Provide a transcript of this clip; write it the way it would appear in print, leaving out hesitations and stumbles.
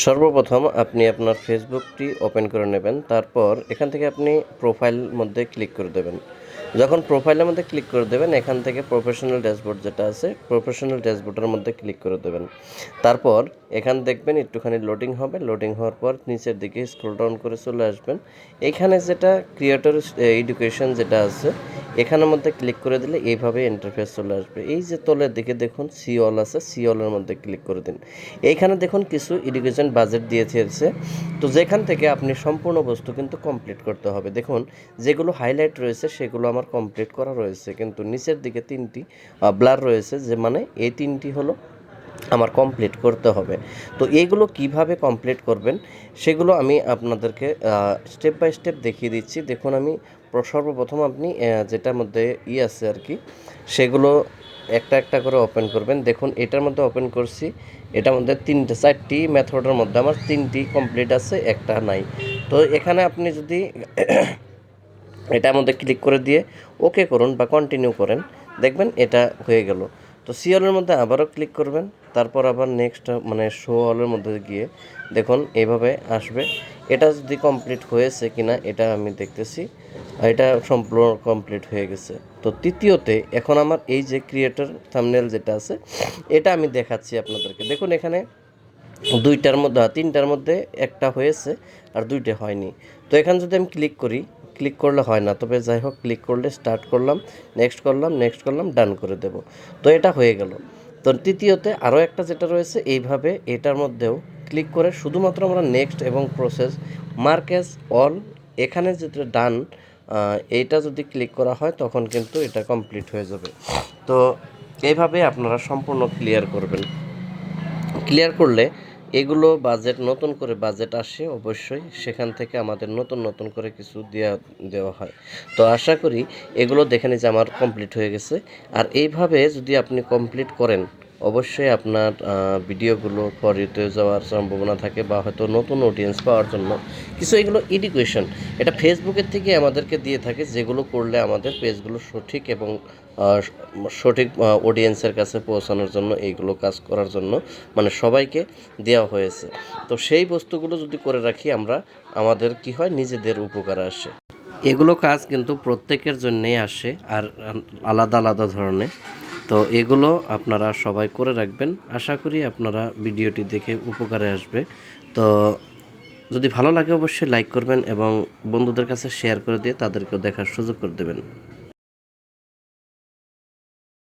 সর্বপ্রথম আপনি আপনার ফেসবুকটি ওপেন করে নেবেন। তারপর এখান থেকে আপনি প্রোফাইল মধ্যে ক্লিক করে দেবেন। যখন প্রোফাইলের মধ্যে ক্লিক করে দেবেন, এখান থেকে প্রফেশনাল ড্যাশবোর্ড যেটা আছে, প্রফেশনাল ড্যাশবোর্ডের মধ্যে ক্লিক করে দেবেন। তারপর এখানে দেখবেন একটুখানি লোডিং হবে। লোডিং হওয়ার পর নিচের দিকে স্ক্রল ডাউন করে চলে আসবেন। এখানে যেটা ক্রিয়েটর এডুকেশন যেটা আছে, এখানের মধ্যে ক্লিক করে দিলে এইভাবে ইন্টারফেস চলে আসবে। এই যে তলের দিকে দেখুন সি অল আছে, সি অলের মধ্যে ক্লিক করে দিন। এইখানে দেখুন কিছু এডুকেশন বাজেট দিয়েছে, তো যেখান থেকে আপনি সম্পূর্ণ বস্তু কিন্তু কমপ্লিট করতে হবে। দেখুন যেগুলো হাইলাইট রয়েছে সেগুলো আমার কমপ্লিট করা রয়েছে, কিন্তু নিচের দিকে তিনটি ব্লার রয়েছে, যে মানে এই তিনটি হলো আমার কমপ্লিট করতে হবে। তো এইগুলো কিভাবে কমপ্লিট করবেন সেগুলো আমি আপনাদেরকে স্টেপ বাই স্টেপ দেখিয়ে দিচ্ছি। দেখুন আমি সর্বপ্রথম আপনি যেটার মধ্যে আছে আর কি, সেগুলো একটা একটা করে ওপেন করবেন। দেখুন এটার মধ্যে ওপেন করছি, এটার মধ্যে চারটি মেথডের মধ্যে আমার তিনটি কমপ্লিট আছে, একটা নাই। তো এখানে আপনি যদি এটার মধ্যে ক্লিক করে দিয়ে ওকে করুন বা কন্টিনিউ করেন, দেখবেন এটা হয়ে গেল। তো সি অলের মধ্যে আবারও ক্লিক করবেন, তারপর আবার নেক্সট মানে শো অলের মধ্যে গিয়ে দেখুন এইভাবে আসবে। এটা যদি কমপ্লিট হয়েছে কিনা এটা আমি দেখতেছি, এটা সম্পূর্ণ কমপ্লিট হয়ে গেছে। তো তৃতীয়তে এখন আমার এই যে ক্রিয়েটর থাম্বনেল যেটা আছে, এটা আমি দেখাচ্ছি আপনাদেরকে। দেখুন এখানে দুইটার মধ্যে তিনটার মধ্যে একটা হয়েছে আর দুইটা হয়নি। তো এখানে যদি আমি ক্লিক করলে হয় না, তবে যাই হোক ক্লিক করলে স্টার্ট করলাম, নেক্সট করলাম, ডান করে দেব। তো এটা হয়ে গেল। তো তৃতীয়তে আরও একটা যেটা রয়েছে, এইভাবে এটার মধ্যেও ক্লিক করে শুধুমাত্র আমরা নেক্সট এবং প্রসেস মার্ক অ্যাজ অল, এখানে যেটা ডান এইটা যদি ক্লিক করা হয় তখন কিন্তু এটা কমপ্লিট হয়ে যাবে। তো এইভাবে আপনারা সম্পূর্ণ ক্লিয়ার করবেন। ক্লিয়ার করলে এগুলো বাজেট, নতুন করে বাজেট আসে অবশ্যই, সেখান থেকে আমাদের নতুন করে কিছু দেওয়া হয়। তো আশা করি এগুলো দেখে নিয়ে যে আমার কমপ্লিট হয়ে গেছে। আর এইভাবে যদি আপনি কমপ্লিট করেন, অবশ্যই আপনার ভিডিওগুলো ফরিতে যাওয়ার সম্ভাবনা থাকে, বা হয়তো নতুন অডিয়েন্স পাওয়ার জন্য কিছু এগুলো এডুকেশন এটা ফেসবুকের থেকে আমাদেরকে দিয়ে থাকে, যেগুলো করলে আমাদের পেজগুলো সঠিক এবং সঠিক অডিয়েন্সের কাছে পৌঁছানোর জন্য, এইগুলো কাজ করার জন্য মানে সবাইকে দেওয়া হয়েছে। তো সেই বস্তুগুলো যদি করে রাখি আমরা, আমাদের কি হয়, নিজেদের উপকারে আসে। এগুলো কাজ কিন্তু প্রত্যেকের জন্যেই আসে, আর আলাদা আলাদা ধরনের। তো এগুলো আপনারা সবাই করে রাখবেন। আশা করি আপনারা ভিডিওটি দেখে উপকারে আসবে। তো যদি ভালো লাগে অবশ্যই লাইক করবেন এবং বন্ধুদের কাছে শেয়ার করে দিয়ে তাদেরকেও দেখার সুযোগ করে দেবেন।